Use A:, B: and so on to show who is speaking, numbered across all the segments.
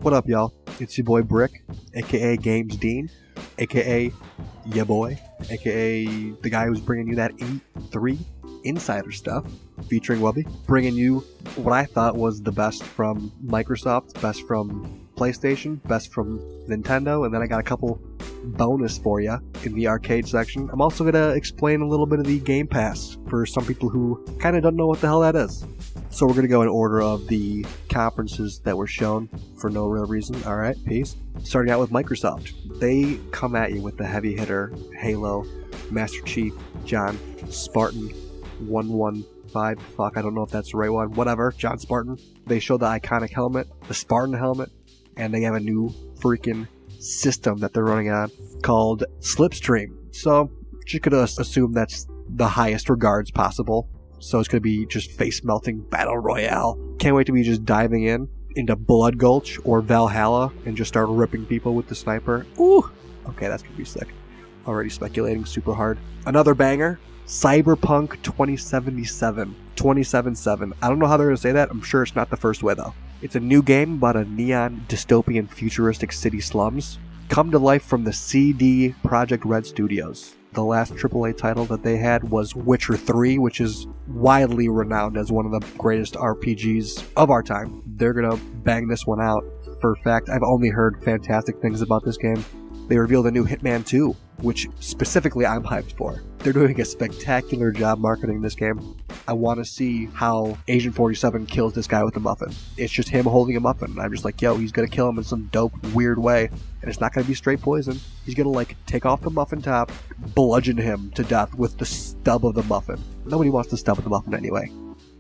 A: What up, y'all? It's your boy Brick, aka Games Dean, aka ya boy, aka the guy who's bringing you that E3 insider stuff, featuring Wubby, bringing you what I thought was the best from Microsoft, best from PlayStation, best from Nintendo, and then I got a couple bonus for you in the arcade section. I'm also going to explain a little bit of the Game Pass for some people who kind of don't know what the hell that is. So we're going to go in order of the conferences that were shown for no real reason. Alright, peace. Starting out with Microsoft. They come at you with the heavy hitter Halo, Master Chief, John Spartan, 115. Fuck, I don't know if that's the right one. Whatever, John Spartan. They show the iconic helmet, the Spartan helmet, and they have a new freaking system that they're running on called Slipstream. So you could assume that's the highest regards possible. So it's going to be just face-melting battle royale. Can't wait to be just diving into Blood Gulch or Valhalla and just start ripping people with the sniper. Ooh! Okay, that's going to be sick. Already speculating super hard. Another banger, Cyberpunk 2077. 277. I don't know how they're going to say that. I'm sure it's not the first way, though. It's a new game about a neon dystopian futuristic city slums. Come to life from the CD Projekt Red Studios. The last AAA title that they had was Witcher 3, which is widely renowned as one of the greatest RPGs of our time. They're going to bang this one out. For a fact, I've only heard fantastic things about this game. They revealed a new Hitman 2, which specifically I'm hyped for. They're doing a spectacular job marketing this game. I want to see how Agent 47 kills this guy with a muffin. It's just him holding a muffin. I'm just like, yo, he's going to kill him in some dope, weird way. And it's not going to be straight poison. He's going to, take off the muffin top, bludgeon him to death with the stub of the muffin. Nobody wants the stub of the muffin anyway.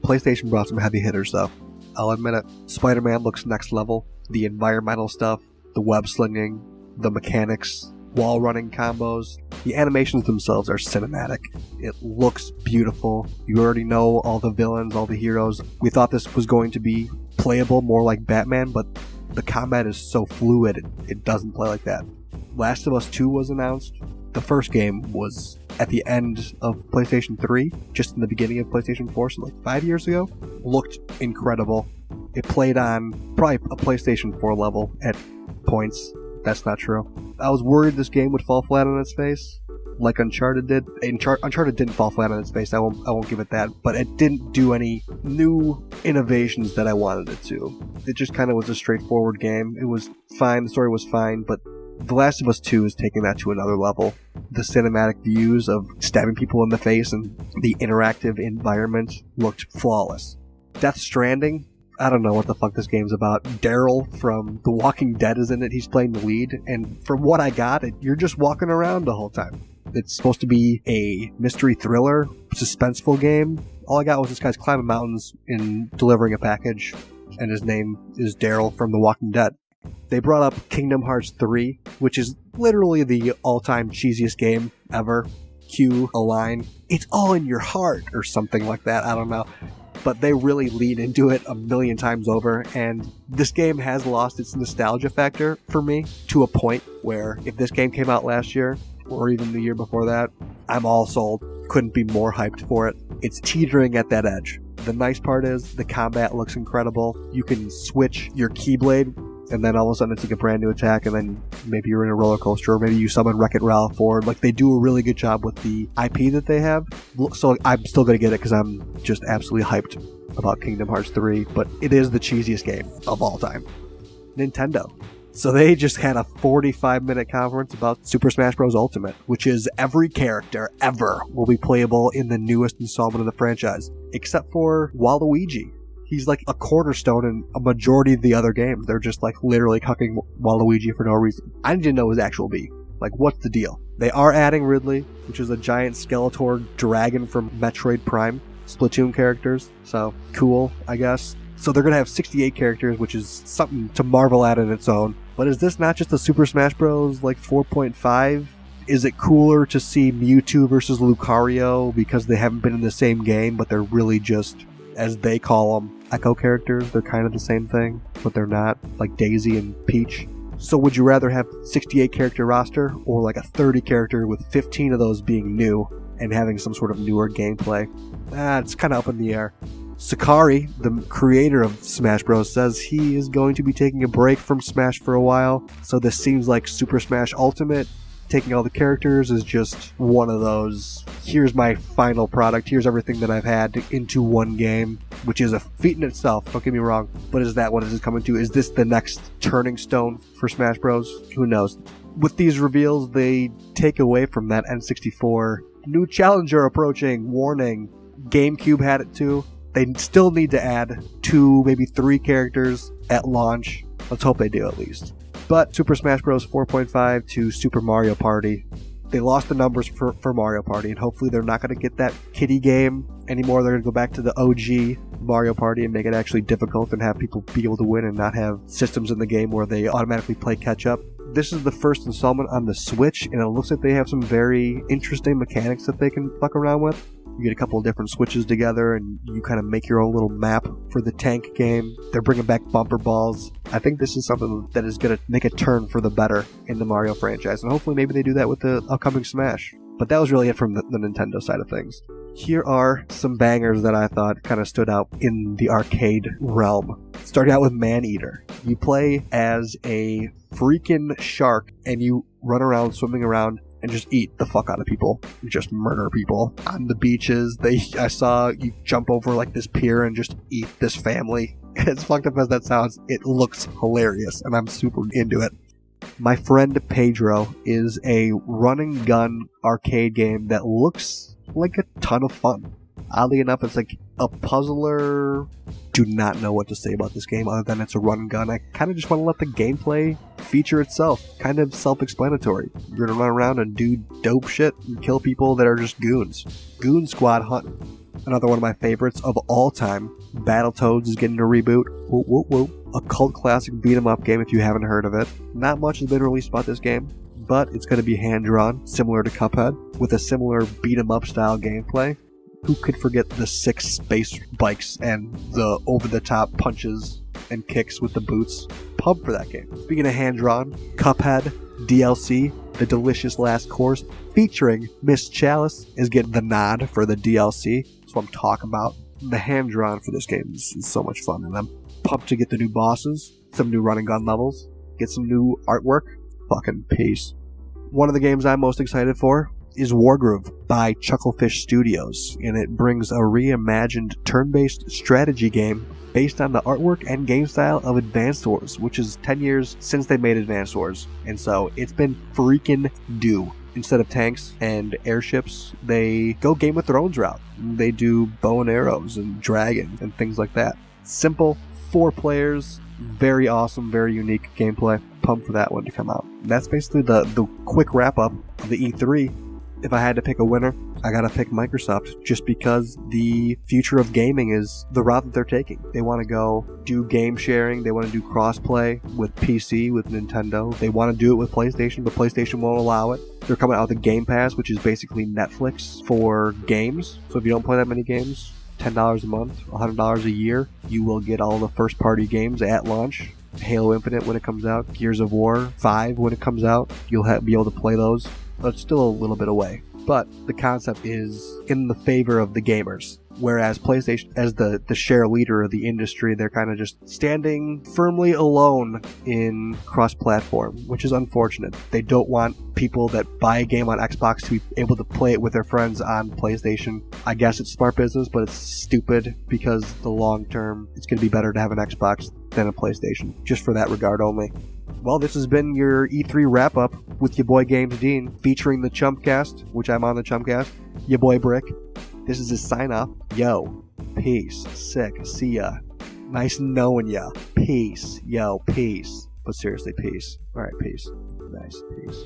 A: PlayStation brought some heavy hitters, though. I'll admit it. Spider-Man looks next level. The environmental stuff, the web slinging, the mechanics, wall running combos. The animations themselves are cinematic. It looks beautiful. You already know all the villains, all the heroes. We thought this was going to be playable more like Batman, but the combat is so fluid, it doesn't play like that. Last of Us 2 was announced. The first game was at the end of PlayStation 3, just in the beginning of PlayStation 4, so 5 years ago. Looked incredible. It played on probably a PlayStation 4 level at points. That's not true. I was worried this game would fall flat on its face, like Uncharted did. Uncharted didn't fall flat on its face, I won't give it that, but it didn't do any new innovations that I wanted it to. It just kind of was a straightforward game. It was fine, the story was fine, but The Last of Us 2 is taking that to another level. The cinematic views of stabbing people in the face and the interactive environment looked flawless. Death Stranding, I don't know what the fuck this game's about. Daryl from The Walking Dead is in it. He's playing the lead. And from what I got, you're just walking around the whole time. It's supposed to be a mystery thriller, suspenseful game. All I got was this guy's climbing mountains and delivering a package. And his name is Daryl from The Walking Dead. They brought up Kingdom Hearts 3, which is literally the all-time cheesiest game ever. Cue a line, "It's all in your heart," or something like that. I don't know. But they really lean into it a million times over, and this game has lost its nostalgia factor for me to a point where if this game came out last year, or even the year before that, I'm all sold. Couldn't be more hyped for it. It's teetering at that edge. The nice part is the combat looks incredible. You can switch your Keyblade, and then all of a sudden it's like a brand new attack, and then maybe you're in a roller coaster, or maybe you summon Wreck-It Ralph forward. They do a really good job with the IP that they have. So I'm still going to get it because I'm just absolutely hyped about Kingdom Hearts 3, but it is the cheesiest game of all time. Nintendo. So they just had a 45-minute conference about Super Smash Bros. Ultimate, which is every character ever will be playable in the newest installment of the franchise, except for Waluigi. He's like a cornerstone in a majority of the other games. They're just literally cucking Waluigi for no reason. I didn't know his actual beef. What's the deal? They are adding Ridley, which is a giant Skeletor dragon from Metroid Prime. Splatoon characters. So, cool, I guess. So they're going to have 68 characters, which is something to marvel at in its own. But is this not just a Super Smash Bros. 4.5? Is it cooler to see Mewtwo versus Lucario because they haven't been in the same game, but they're really just, as they call them, Echo characters? They're kind of the same thing, but they're not, like Daisy and Peach. So would you rather have 68 character roster, or a 30 character with 15 of those being new and having some sort of newer gameplay? It's kind of up in the air. Sakari, the creator of Smash Bros, says he is going to be taking a break from Smash for a while, so this seems like Super Smash Ultimate, taking all the characters, is just one of those, here's my final product, here's everything that I've had into one game, which is a feat in itself, don't get me wrong, but is that what this is coming to? Is this the next turning stone for Smash Bros? Who knows? With these reveals, they take away from that N64, new challenger approaching, warning, GameCube had it too. They still need to add 2, maybe 3 characters at launch. Let's hope they do at least. But Super Smash Bros. 4.5 to Super Mario Party, they lost the numbers for Mario Party, and hopefully they're not going to get that kiddie game anymore. They're going to go back to the OG Mario Party and make it actually difficult and have people be able to win and not have systems in the game where they automatically play catch-up. This is the first installment on the Switch, and it looks like they have some very interesting mechanics that they can fuck around with. You get a couple of different switches together, and you kind of make your own little map for the tank game. They're bringing back bumper balls. I think this is something that is going to make a turn for the better in the Mario franchise, and hopefully maybe they do that with the upcoming Smash. But that was really it from the Nintendo side of things. Here are some bangers that I thought kind of stood out in the arcade realm. Starting out with Maneater. You play as a freaking shark, and you run around, swimming around, and just eat the fuck out of people. You just murder people on the beaches. I saw you jump over like this pier and just eat this family. As fucked up as that sounds, it looks hilarious, and I'm super into it. My Friend Pedro is a run and gun arcade game that looks like a ton of fun. Oddly enough, it's like a puzzler. Do not know what to say about this game other than it's a run and gun. I kind of just want to let the gameplay feature itself. Kind of self-explanatory. You're going to run around and do dope shit and kill people that are just goons. Goon Squad Hunt. Another one of my favorites of all time. Battletoads is getting a reboot. Whoop, whoop, whoop. A cult classic beat-em-up game if you haven't heard of it. Not much has been released about this game, but it's going to be hand-drawn, similar to Cuphead, with a similar beat-em-up style gameplay. Who could forget the 6 space bikes and the over-the-top punches and kicks with the boots? Pumped for that game. Speaking of hand-drawn, Cuphead DLC, The Delicious Last Course, featuring Miss Chalice, is getting the nod for the DLC. That's what I'm talking about. The hand-drawn for this game is so much fun, and I'm pumped to get the new bosses, some new run and gun levels, get some new artwork. Fucking peace. One of the games I'm most excited for is Wargroove by Chucklefish Studios, and it brings a reimagined turn-based strategy game based on the artwork and game style of Advanced Wars, which is 10 years since they made Advanced Wars, and so it's been freaking due. Instead of tanks and airships, they go Game of Thrones route. They do bow and arrows and dragons and things like that. Simple, 4 players, very awesome, very unique gameplay. Pumped for that one to come out. And that's basically the quick wrap-up of the E3. If I had to pick a winner, I gotta pick Microsoft, just because the future of gaming is the route that they're taking. They want to go do game sharing, they want to do crossplay with PC, with Nintendo. They want to do it with PlayStation, but PlayStation won't allow it. They're coming out with a Game Pass, which is basically Netflix for games. So if you don't play that many games, $10 a month, $100 a year, you will get all the first-party games at launch. Halo Infinite when it comes out, Gears of War 5 when it comes out, you'll be able to play those. But it's still a little bit away. But the concept is in the favor of the gamers. Whereas PlayStation, as the share leader of the industry, they're kind of just standing firmly alone in cross-platform, which is unfortunate. They don't want people that buy a game on Xbox to be able to play it with their friends on PlayStation. I guess it's smart business, but it's stupid because the long term, it's going to be better to have an Xbox than a PlayStation, just for that regard only. Well, this has been your E3 wrap-up with your boy Games Dean, featuring the Chumpcast, which I'm on the Chumpcast, your boy Brick. This is his sign-off. Yo, peace, sick, see ya. Nice knowing ya. Peace, yo, peace. But seriously, peace. Alright, peace. Nice, peace.